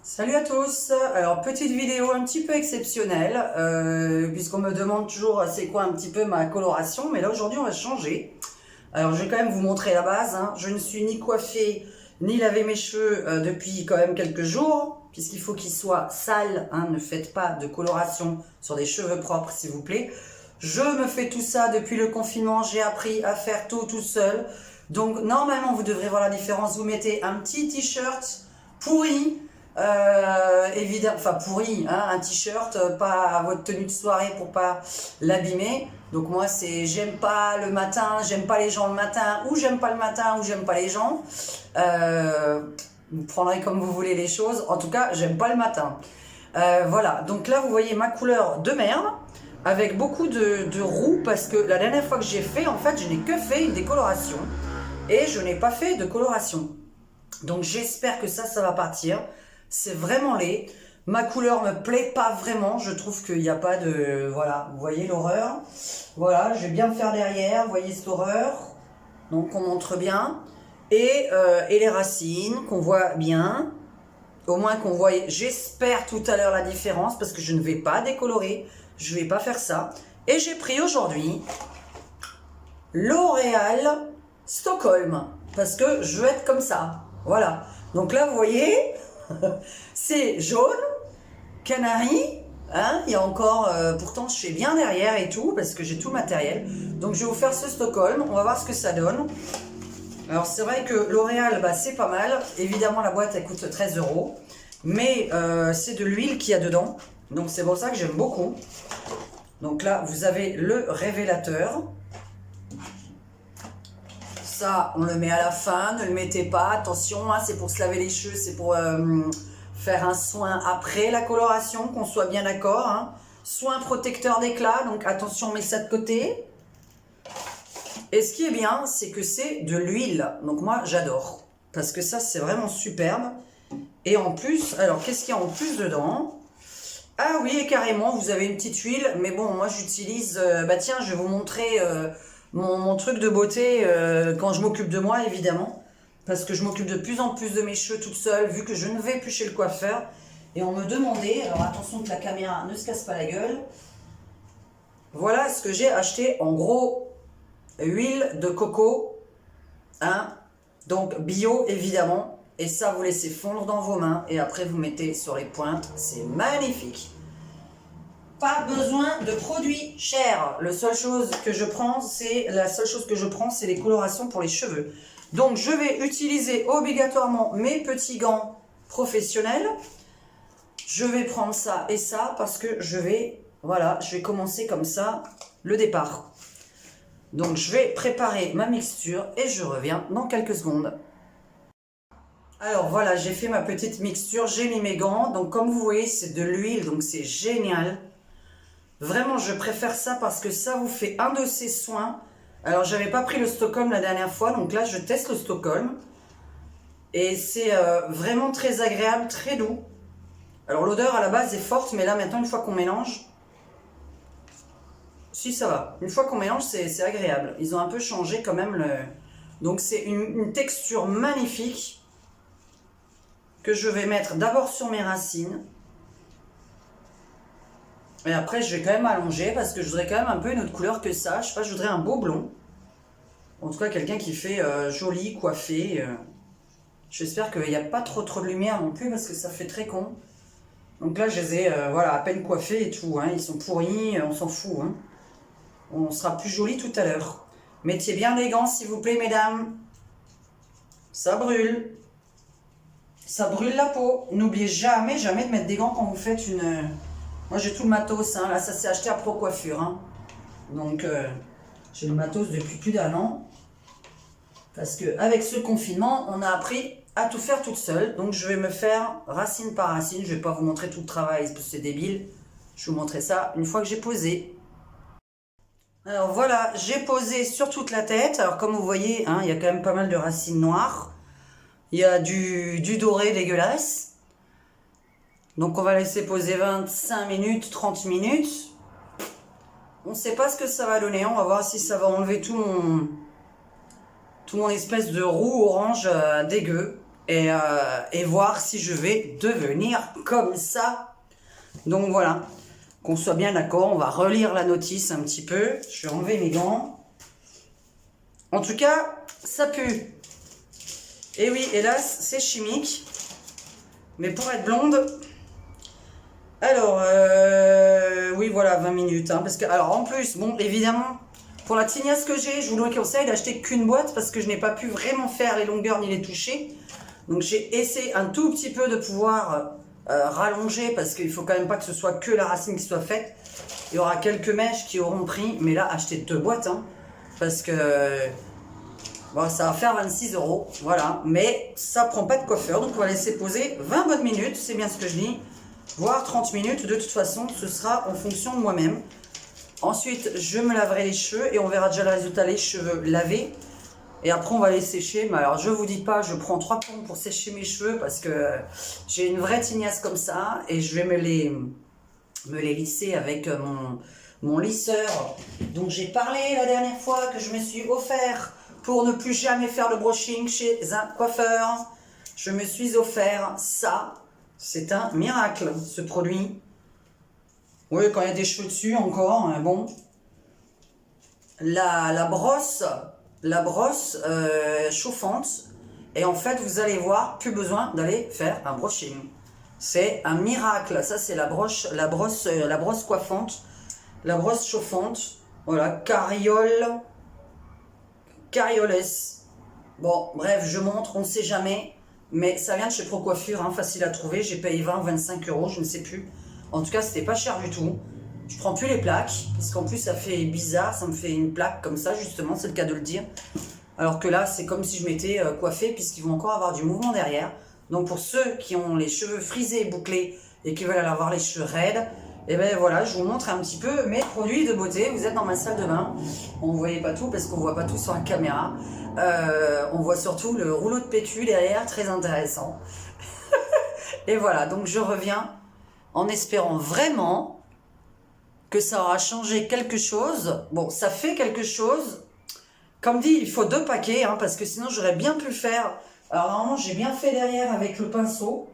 Salut à tous. Alors petite vidéo un petit peu exceptionnelle puisqu'on me demande toujours c'est quoi un petit peu ma coloration, mais là aujourd'hui on va changer. Alors je vais quand même vous montrer la base, hein. Je ne suis ni coiffée ni lavé mes cheveux depuis quand même quelques jours, puisqu'il faut qu'ils soient sales, hein. Ne faites pas de coloration sur des cheveux propres s'il vous plaît. Je me fais tout ça depuis le confinement, j'ai appris à faire tout seul. Donc normalement vous devrez voir la différence. Vous mettez un petit t-shirt pourri, évidemment, enfin pourri, hein, un t-shirt, pas à votre tenue de soirée pour pas l'abîmer. Donc moi c'est j'aime pas le matin, j'aime pas les gens le matin, ou j'aime pas le matin, ou j'aime pas les gens. Vous prendrez comme vous voulez les choses. En tout cas, j'aime pas le matin. Voilà, donc là vous voyez ma couleur de merde, avec beaucoup de roux, parce que la dernière fois que j'ai fait, en fait, je n'ai que fait une décoloration, et je n'ai pas fait de coloration. Donc j'espère que ça va partir. C'est vraiment laid. Ma couleur me plaît pas vraiment. Je trouve qu'il n'y a pas de... Voilà, vous voyez l'horreur. Voilà, je vais bien me faire derrière. Vous voyez cette horreur. Donc on montre bien. Et les racines, qu'on voit bien. Au moins qu'on voit, j'espère tout à l'heure la différence, parce que je ne vais pas décolorer. Je ne vais pas faire ça. Et j'ai pris aujourd'hui L'Oréal Stockholm, parce que je veux être comme ça. Voilà. Donc là, vous voyez, c'est jaune, canari, hein, il y a encore, pourtant je fais bien derrière et tout, parce que j'ai tout le matériel. Donc je vais vous faire ce Stockholm, on va voir ce que ça donne. Alors c'est vrai que L'Oréal, bah, c'est pas mal. Évidemment la boîte elle coûte 13 €, mais c'est de l'huile qu'il y a dedans. Donc c'est pour ça que j'aime beaucoup. Donc là vous avez le révélateur. Ça, on le met à la fin, ne le mettez pas, attention, hein, c'est pour se laver les cheveux, c'est pour faire un soin après la coloration, qu'on soit bien d'accord. Hein. Soin protecteur d'éclat, donc attention, on met ça de côté. Et ce qui est bien, c'est que c'est de l'huile, donc moi j'adore, parce que ça c'est vraiment superbe. Et en plus, alors qu'est-ce qu'il y a en plus dedans? Ah oui, et carrément, vous avez une petite huile, mais bon, moi j'utilise, bah tiens, je vais vous montrer... Mon truc de beauté quand je m'occupe de moi, évidemment, parce que je m'occupe de plus en plus de mes cheveux toute seule, vu que je ne vais plus chez le coiffeur. Et on me demandait, alors attention que la caméra ne se casse pas la gueule, voilà ce que j'ai acheté. En gros, huile de coco, hein, donc bio évidemment, et ça vous laissez fondre dans vos mains, et après vous mettez sur les pointes, c'est magnifique. Pas besoin de produits chers. La seule chose que je prends, c'est les colorations pour les cheveux. Donc je vais utiliser obligatoirement mes petits gants professionnels. Je vais prendre ça et ça parce que je vais commencer comme ça le départ. Donc je vais préparer ma mixture et je reviens dans quelques secondes. Alors voilà, j'ai fait ma petite mixture, j'ai mis mes gants. Donc comme vous voyez, c'est de l'huile, donc c'est génial. Vraiment, je préfère ça parce que ça vous fait un de ces soins. Alors, j'avais pas pris le Stockholm la dernière fois, donc là, je teste le Stockholm. Et c'est vraiment très agréable, très doux. Alors, l'odeur à la base est forte, mais là, maintenant, une fois qu'on mélange... Si, ça va. Une fois qu'on mélange, c'est agréable. Ils ont un peu changé quand même le... Donc, c'est une texture magnifique que je vais mettre d'abord sur mes racines. Et après, je vais quand même allonger parce que je voudrais quand même un peu une autre couleur que ça. Je sais pas, je voudrais un beau blond. En tout cas, quelqu'un qui fait joli, coiffé. J'espère qu'il n'y a pas trop de lumière non plus parce que ça fait très con. Donc là, je les ai voilà, à peine coiffés et tout. Hein. Ils sont pourris, on s'en fout. Hein. On sera plus joli tout à l'heure. Mettez bien les gants, s'il vous plaît, mesdames. Ça brûle. Ça brûle la peau. N'oubliez jamais de mettre des gants quand vous faites une... Moi j'ai tout le matos, hein. Là ça s'est acheté à Pro Coiffure. Hein. Donc j'ai le matos depuis plus d'1 an. Parce qu'avec ce confinement, on a appris à tout faire toute seule. Donc je vais me faire racine par racine. Je ne vais pas vous montrer tout le travail parce que c'est débile. Je vais vous montrer ça une fois que j'ai posé. Alors voilà, j'ai posé sur toute la tête. Alors comme vous voyez, hein, il y a quand même pas mal de racines noires. Il y a du doré dégueulasse. Donc on va laisser poser 25 minutes, 30 minutes. On ne sait pas ce que ça va donner. On va voir si ça va enlever tout mon espèce de roux orange dégueu. et voir si je vais devenir comme ça. Donc voilà, qu'on soit bien d'accord, on va relire la notice un petit peu. Je vais enlever mes gants. En tout cas, ça pue. Et oui, hélas, c'est chimique. Mais pour être blonde... Alors, oui, voilà, 20 minutes. Hein, parce que, alors, en plus, bon, évidemment, pour la tignasse que j'ai, je vous le conseille d'acheter qu'une boîte parce que je n'ai pas pu vraiment faire les longueurs ni les toucher. Donc, j'ai essayé un tout petit peu de pouvoir rallonger parce qu'il faut quand même pas que ce soit que la racine qui soit faite. Il y aura quelques mèches qui auront pris, mais là, achetez 2 boîtes. Hein, parce que bon, ça va faire 26 €. Voilà, mais ça prend pas de coiffeur. Donc, on va laisser poser 20 bonnes minutes. C'est bien ce que je dis. Voire 30 minutes, de toute façon, ce sera en fonction de moi-même. Ensuite, je me laverai les cheveux et on verra déjà le résultat, les cheveux lavés. Et après, on va les sécher. Mais alors, je vous dis pas, je prends 3 plombs pour sécher mes cheveux parce que j'ai une vraie tignasse comme ça. Et je vais me les lisser avec mon lisseur. Donc, j'ai parlé la dernière fois que je me suis offert pour ne plus jamais faire le brushing chez un coiffeur. Je me suis offert ça. C'est un miracle, ce produit. Oui, quand il y a des cheveux dessus encore, hein, bon. La brosse chauffante. Et en fait, vous allez voir, plus besoin d'aller faire un brushing. C'est un miracle. Ça, c'est la brosse coiffante. La brosse chauffante. Voilà, Carioles. Bon, bref, je montre, on ne sait jamais. Mais ça vient de chez Pro Coiffure, hein, facile à trouver. J'ai payé 20 ou 25 €, je ne sais plus. En tout cas, c'était pas cher du tout. Je prends plus les plaques, parce qu'en plus, ça fait bizarre. Ça me fait une plaque comme ça, justement, c'est le cas de le dire. Alors que là, c'est comme si je m'étais coiffée, puisqu'ils vont encore avoir du mouvement derrière. Donc, pour ceux qui ont les cheveux frisés, bouclés, et qui veulent avoir les cheveux raides, et ben voilà, je vous montre un petit peu mes produits de beauté. Vous êtes dans ma salle de bain. On ne voyait pas tout, parce qu'on ne voit pas tout sur la caméra. On voit surtout le rouleau de PQ derrière, très intéressant. Et voilà, donc je reviens en espérant vraiment que ça aura changé quelque chose. Bon, ça fait quelque chose. Comme dit, il faut 2 paquets, hein, parce que sinon j'aurais bien pu le faire. Alors normalement, j'ai bien fait derrière avec le pinceau.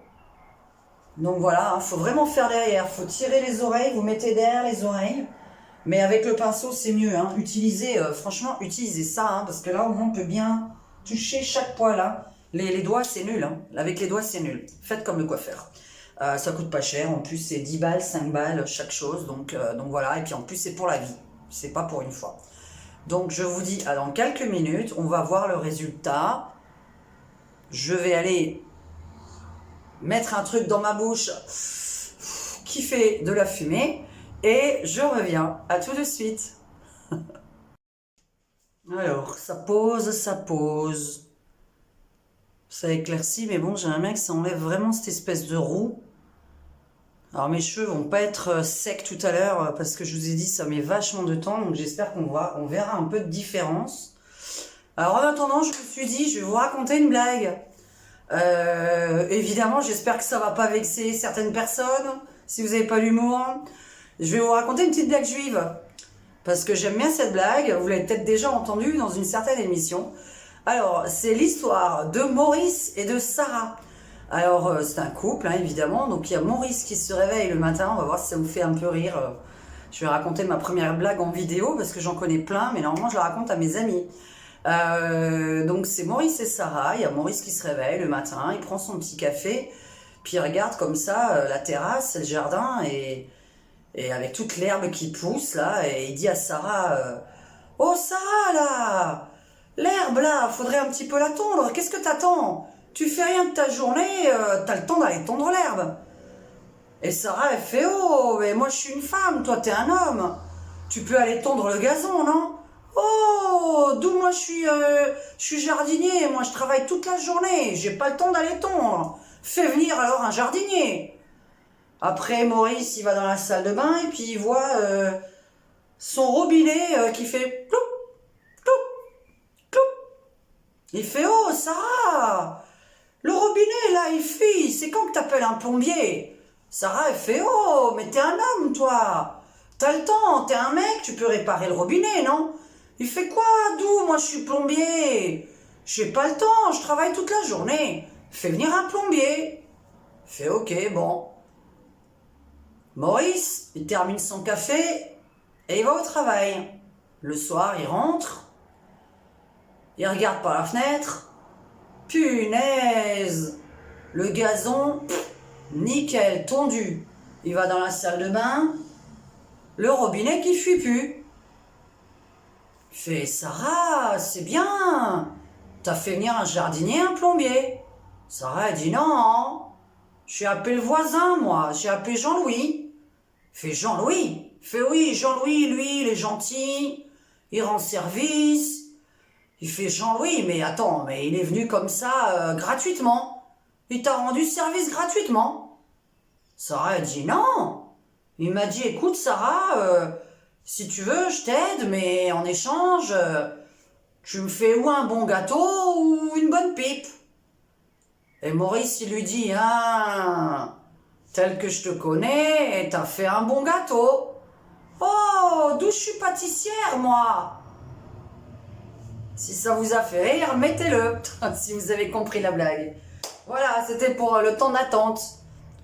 Donc voilà, il faut vraiment faire derrière. Il faut tirer les oreilles, vous mettez derrière les oreilles. Mais avec le pinceau, c'est mieux. Hein. Franchement, utilisez ça, hein, parce que là, au moins, on peut bien toucher chaque poil. Hein. Les doigts, c'est nul. Hein. Avec les doigts, c'est nul. Faites comme le coiffeur. Ça coûte pas cher. En plus, c'est 10 balles, 5 balles chaque chose. Donc voilà. Et puis en plus, c'est pour la vie. C'est pas pour une fois. Donc je vous dis, dans quelques minutes, on va voir le résultat. Je vais aller mettre un truc dans ma bouche qui fait de la fumée. Et je reviens, à tout de suite. Alors, ça pose. Ça éclaircit, mais bon, j'aimerais bien que ça enlève vraiment cette espèce de roux. Alors, mes cheveux vont pas être secs tout à l'heure, parce que je vous ai dit, ça met vachement de temps, donc j'espère on verra un peu de différence. Alors, en attendant, je me suis dit, je vais vous raconter une blague. Évidemment, j'espère que ça va pas vexer certaines personnes, si vous n'avez pas l'humour. Je vais vous raconter une petite blague juive, parce que j'aime bien cette blague, vous l'avez peut-être déjà entendue dans une certaine émission. Alors, c'est l'histoire de Maurice et de Sarah. Alors, c'est un couple, hein, évidemment, donc il y a Maurice qui se réveille le matin, on va voir si ça vous fait un peu rire. Je vais raconter ma première blague en vidéo, parce que j'en connais plein, mais normalement je la raconte à mes amis. Donc c'est Maurice et Sarah, il y a Maurice qui se réveille le matin, il prend son petit café, puis il regarde comme ça la terrasse, le jardin, et avec toute l'herbe qui pousse là, et il dit à Sarah, oh Sarah là, l'herbe là, faudrait un petit peu la tondre, qu'est-ce que t'attends? Tu fais rien de ta journée, t'as le temps d'aller tondre l'herbe. Et Sarah elle fait, oh mais moi je suis une femme, toi t'es un homme, tu peux aller tondre le gazon, non? Oh, d'où moi je suis jardinier, moi je travaille toute la journée, j'ai pas le temps d'aller tondre. Fais venir alors un jardinier. Après, Maurice, il va dans la salle de bain et puis il voit son robinet qui fait ploup, ploup, ploup. Il fait, oh Sarah, le robinet là il fuit, c'est quand que t'appelles un plombier? Sarah elle fait, oh mais t'es un homme toi, t'as le temps, t'es un mec, tu peux réparer le robinet non? Il fait quoi? D'où? Moi je suis plombier, j'ai pas le temps, je travaille toute la journée. fais venir un plombier. Fait ok, bon. Maurice, il termine son café et il va au travail. Le soir, il rentre, il regarde par la fenêtre. Punaise! Le gazon, nickel, tondu. Il va dans la salle de bain, le robinet qui fuit plus. Il fait Sarah, c'est bien. T'as fait venir un jardinier, un plombier. Sarah, elle dit non. J'ai appelé le voisin, moi. J'ai appelé Jean-Louis. Il fait Jean-Louis. Il fait oui, Jean-Louis, lui, il est gentil. Il rend service. Il fait Jean-Louis, mais attends, mais il est venu comme ça, gratuitement. Il t'a rendu service gratuitement. Sarah, elle dit non. Il m'a dit, écoute Sarah, si tu veux, je t'aide, mais en échange, tu me fais ou un bon gâteau ou une bonne pipe. Et Maurice, il lui dit, ah, tel que je te connais, t'as fait un bon gâteau. Oh, d'où je suis pâtissière, moi. Si ça vous a fait rire, mettez-le, si vous avez compris la blague. Voilà, c'était pour le temps d'attente.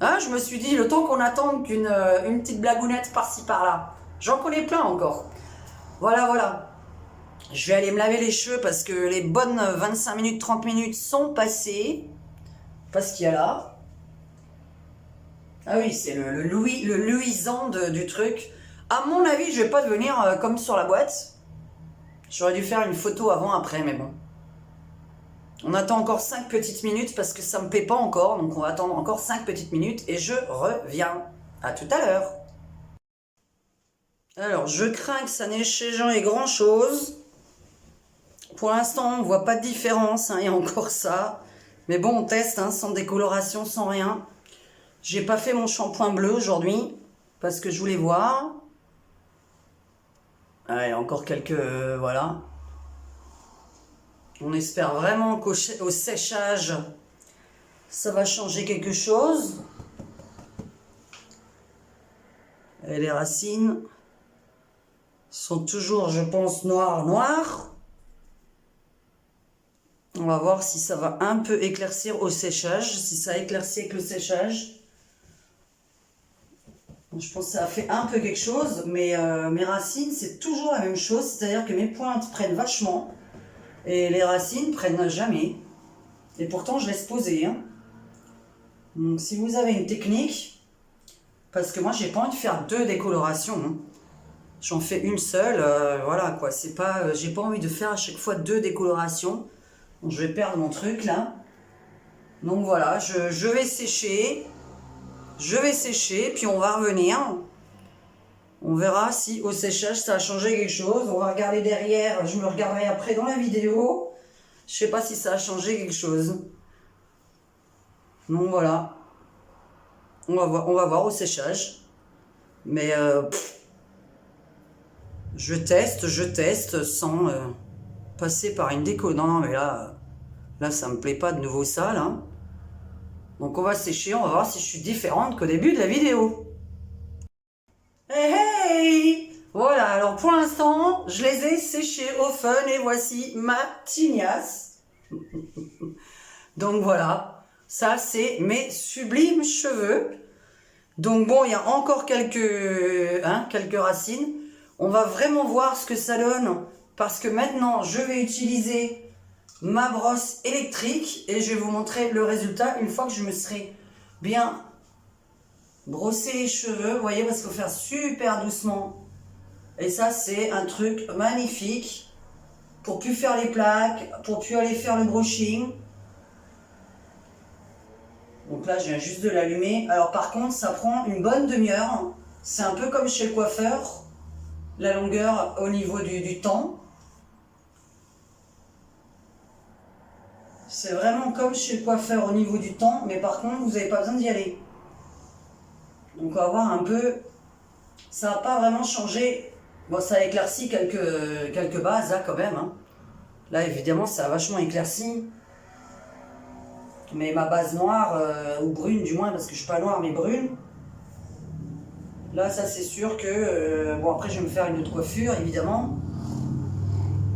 Hein, je me suis dit, le temps qu'on attende une petite blagounette par-ci par-là. J'en connais plein encore. Voilà, voilà. Je vais aller me laver les cheveux parce que les bonnes 25 minutes, 30 minutes sont passées. Parce qu'il y a là. Ah oui, c'est le luisant du truc. À mon avis, je vais pas devenir comme sur la boîte. J'aurais dû faire une photo avant-après, mais bon. On attend encore 5 petites minutes parce que ça me paie pas encore. Donc on va attendre encore 5 petites minutes et je reviens. À tout à l'heure. Alors, je crains que ça n'ait chez Jean et grand chose. Pour l'instant, on voit pas de différence. Il y a encore ça. Mais bon, on teste, sans décoloration, sans rien. J'ai pas fait mon shampoing bleu aujourd'hui parce que je voulais voir. Ah, il y a encore quelques... voilà. On espère vraiment qu'au séchage, ça va changer quelque chose. Et les racines sont toujours, je pense, noires. On va voir si ça va un peu éclaircir au séchage, si ça éclaircit avec le séchage. Je pense que ça a fait un peu quelque chose, mais mes racines, c'est toujours la même chose. C'est-à-dire que mes pointes prennent vachement et les racines prennent jamais. Et pourtant, je laisse poser. Donc, si vous avez une technique, parce que moi, j'ai pas envie de faire 2 décolorations. J'en fais une seule, voilà quoi. C'est pas, j'ai pas envie de faire à chaque fois 2 décolorations. Donc, je vais perdre mon truc là. Donc voilà, je vais sécher. Je vais sécher, puis on va revenir. On verra si au séchage ça a changé quelque chose. On va regarder derrière, je me regarderai après dans la vidéo. Je sais pas si ça a changé quelque chose. Donc voilà. On va voir au séchage. Mais je teste sans passer par une déco. Non, mais là ça me plaît pas de nouveau ça là. Donc on va sécher, on va voir si je suis différente qu'au début de la vidéo. Hey hey! Voilà, alors pour l'instant, je les ai séchés au fun et voici ma tignasse. Donc voilà, ça c'est mes sublimes cheveux. Donc bon, il y a encore quelques racines. On va vraiment voir ce que ça donne parce que maintenant, je vais utiliser ma brosse électrique et je vais vous montrer le résultat une fois que je me serai bien brossé les cheveux. Vous voyez, parce qu'il faut faire super doucement. Et ça, c'est un truc magnifique pour plus faire les plaques, pour plus aller faire le brushing. Donc là, je viens juste de l'allumer. Alors par contre, ça prend une bonne demi-heure. C'est un peu comme chez le coiffeur, la longueur au niveau du temps. C'est vraiment comme chez le coiffeur au niveau du temps, mais par contre, vous n'avez pas besoin d'y aller. Donc on va voir un peu, ça n'a pas vraiment changé. Bon, ça a éclairci quelques bases là quand même. Là, évidemment, ça a vachement éclairci. Mais ma base noire, ou brune du moins, parce que je ne suis pas noire, mais brune. Là, ça c'est sûr que... bon, après, je vais me faire une autre coiffure, évidemment.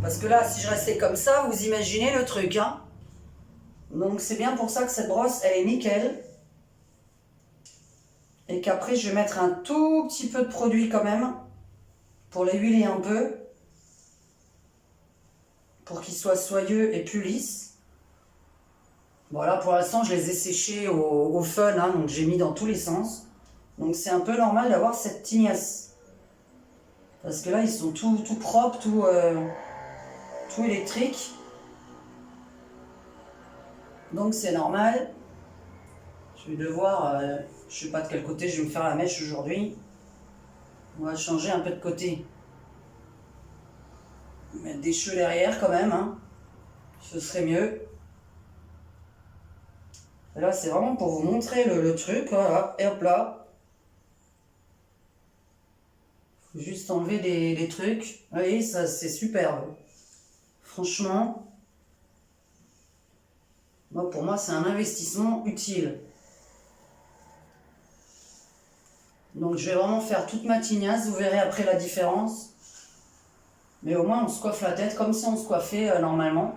Parce que là, si je restais comme ça, vous imaginez le truc, Donc c'est bien pour ça que cette brosse, elle est nickel. Et qu'après, je vais mettre un tout petit peu de produit quand même, pour les huiler un peu, pour qu'il soit soyeux et plus lisse. Voilà, pour l'instant, je les ai séchés au fun, hein, donc j'ai mis dans tous les sens. Donc c'est un peu normal d'avoir cette tignasse. Parce que là, ils sont tout propres, tout électriques. Donc c'est normal. Je vais devoir, je sais pas de quel côté je vais me faire la mèche aujourd'hui. On va changer un peu de côté. Mettre des cheveux derrière quand même, hein. Ce serait mieux. Et là, c'est vraiment pour vous montrer le truc, voilà, et hop là. Faut juste enlever les trucs. Vous voyez, ça c'est superbe. Franchement, pour moi, c'est un investissement utile. Donc, je vais vraiment faire toute ma tignasse. Vous verrez après la différence. Mais au moins, on se coiffe la tête comme si on se coiffait normalement.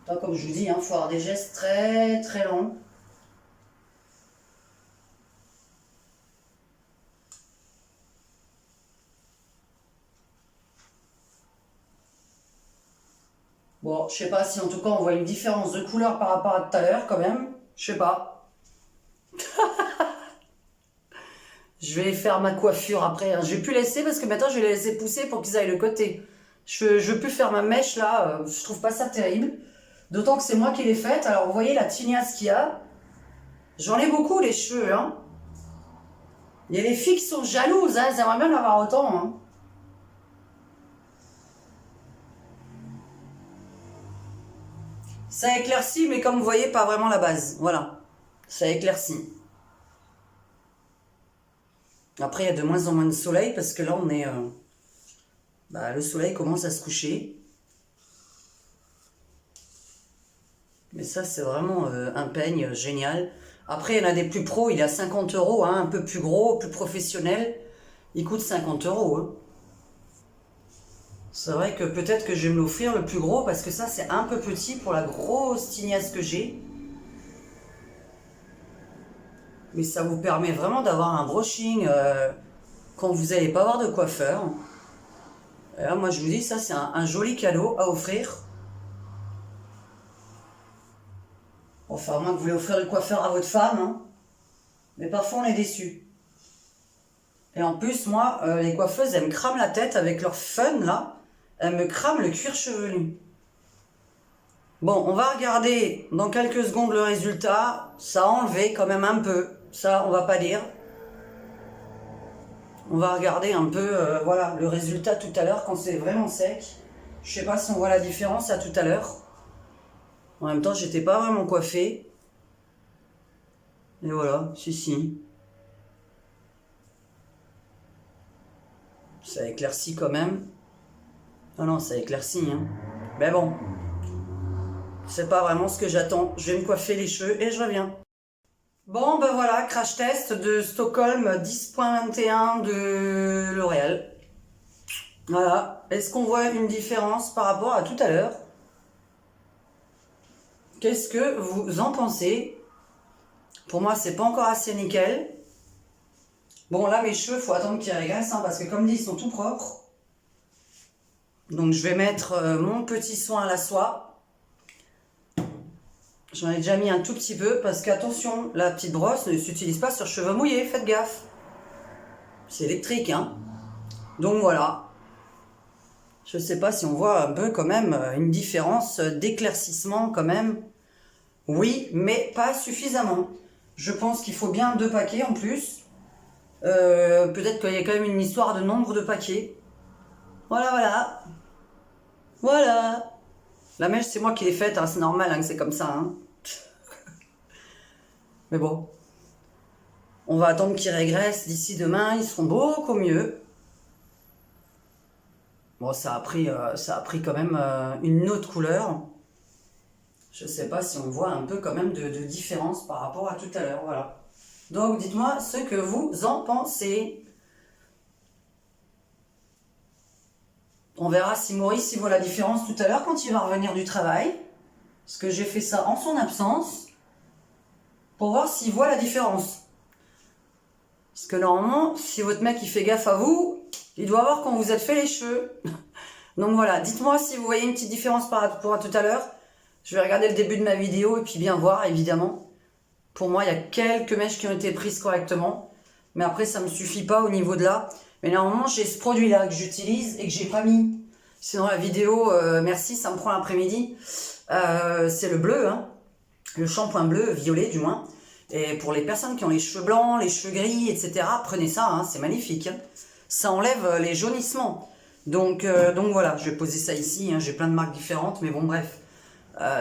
Là, comme je vous dis, il faut avoir des gestes très très lents. Bon, je sais pas si en tout cas on voit une différence de couleur par rapport à tout à l'heure quand même. Je sais pas. Je vais faire ma coiffure après. Je vais plus laisser parce que maintenant je vais les laisser pousser pour qu'ils aillent de côté. Je veux plus faire ma mèche là. Je trouve pas ça terrible. D'autant que c'est moi qui l'ai faite. Alors vous voyez la tignasse qu'il y a. J'en ai beaucoup les cheveux. Hein. Il y a les filles qui sont jalouses. Hein. Elles aimeraient bien en avoir autant. Hein. Ça éclaircit, mais comme vous voyez, pas vraiment la base. Voilà. Ça éclaircit. Après, il y a de moins en moins de soleil parce que là, on est... le soleil commence à se coucher. Mais ça, c'est vraiment un peigne génial. Après, il y en a des plus pros, il est à 50 €, hein, un peu plus gros, plus professionnel. Il coûte 50 €. Hein. C'est vrai que peut-être que je vais me l'offrir le plus gros parce que ça, c'est un peu petit pour la grosse tignasse que j'ai. Mais ça vous permet vraiment d'avoir un brushing quand vous n'allez pas avoir de coiffeur. Et là, moi, je vous dis, ça, c'est un joli cadeau à offrir. Enfin, à moins que vous voulez offrir le coiffeur à votre femme. Hein. Mais parfois, on est déçus. Et en plus, moi, les coiffeuses, elles me crament la tête avec leur fun, là. Elles me crament le cuir chevelu. Bon, on va regarder dans quelques secondes le résultat. Ça a enlevé quand même un peu. Ça, on va pas dire. On va regarder un peu, voilà, le résultat tout à l'heure quand c'est vraiment sec. Je sais pas si on voit la différence à tout à l'heure. En même temps, j'étais pas vraiment coiffée. Et voilà, si. Ça éclaircit quand même. Ah non, ça éclaircit, hein. Mais bon, c'est pas vraiment ce que j'attends. Je vais me coiffer les cheveux et je reviens. Bon, ben voilà, crash test de Stockholm 10.21 de L'Oréal. Voilà. Est-ce qu'on voit une différence par rapport à tout à l'heure? Qu'est-ce que vous en pensez? Pour moi, c'est pas encore assez nickel. Bon, là, mes cheveux, faut attendre qu'ils régressent, hein, parce que comme dit, ils sont tout propres. Donc, je vais mettre mon petit soin à la soie. J'en ai déjà mis un tout petit peu, parce qu'attention, la petite brosse ne s'utilise pas sur cheveux mouillés, faites gaffe. C'est électrique, hein. Donc, voilà. Je sais pas si on voit un peu quand même une différence d'éclaircissement quand même. Oui, mais pas suffisamment. Je pense qu'il faut bien 2 paquets en plus. Peut-être qu'il y a quand même une histoire de nombre de paquets. Voilà. La mèche, c'est moi qui l'ai faite, hein, c'est normal hein, que c'est comme ça. Hein. Mais bon. On va attendre qu'ils régressent d'ici demain, ils seront beaucoup mieux. Bon, ça a pris quand même une autre couleur. Je sais pas si on voit un peu quand même de différence par rapport à tout à l'heure, voilà. Donc, dites-moi ce que vous en pensez. On verra si Maurice il voit la différence tout à l'heure quand il va revenir du travail. Parce que j'ai fait ça en son absence pour voir s'il voit la différence. Parce que normalement, si votre mec il fait gaffe à vous, il doit voir quand vous êtes fait les cheveux. Donc voilà, dites-moi si vous voyez une petite différence par rapport à tout à l'heure. Je vais regarder le début de ma vidéo et puis bien voir, évidemment. Pour moi, il y a quelques mèches qui ont été prises correctement. Mais après, ça ne me suffit pas au niveau de là. Mais normalement, j'ai ce produit-là que j'utilise et que j'ai pas mis. Sinon, la vidéo, merci, ça me prend l'après-midi. C'est le bleu, hein. Le shampoing bleu, violet du moins. Et pour les personnes qui ont les cheveux blancs, les cheveux gris, etc., prenez ça, hein, c'est magnifique. Hein. Ça enlève les jaunissements. Donc voilà, je vais poser ça ici. Hein, j'ai plein de marques différentes, mais bon, bref.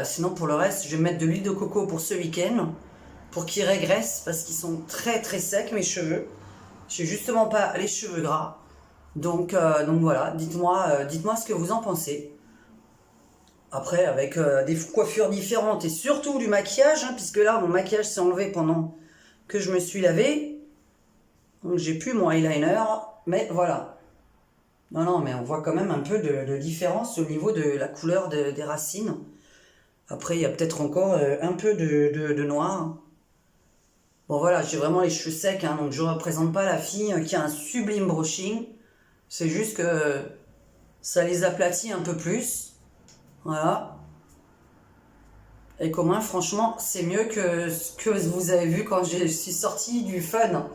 Sinon, pour le reste, je vais mettre de l'huile de coco pour ce week-end. Pour qu'ils régressent, parce qu'ils sont très très secs, mes cheveux. J'ai justement pas les cheveux gras. Donc voilà, dites-moi ce que vous en pensez. Après, avec des coiffures différentes et surtout du maquillage, hein, puisque là, mon maquillage s'est enlevé pendant que je me suis lavé. Donc, j'ai plus mon eyeliner, mais voilà. Non, mais on voit quand même un peu de différence au niveau de la couleur des racines. Après, il y a peut-être encore un peu de noir. Bon, voilà, j'ai vraiment les cheveux secs, hein, donc je ne représente pas la fille qui a un sublime brushing. C'est juste que ça les aplatit un peu plus. Voilà. Et qu'au moins, franchement, c'est mieux que ce que vous avez vu quand je suis sortie du fun.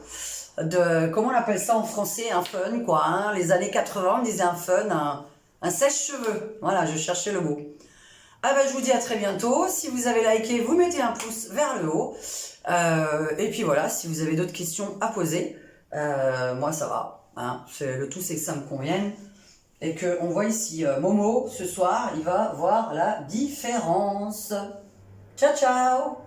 Comment on appelle ça en français? Un fun, quoi. Hein, les années 80, on disait un fun, un sèche-cheveux. Voilà, je cherchais le mot. Ah ben, je vous dis à très bientôt. Si vous avez liké, vous mettez un pouce vers le haut. Et puis voilà, si vous avez d'autres questions à poser, moi ça va. Hein, le tout, c'est que ça me convienne. Et qu'on voit ici Momo, ce soir, il va voir la différence. Ciao, ciao!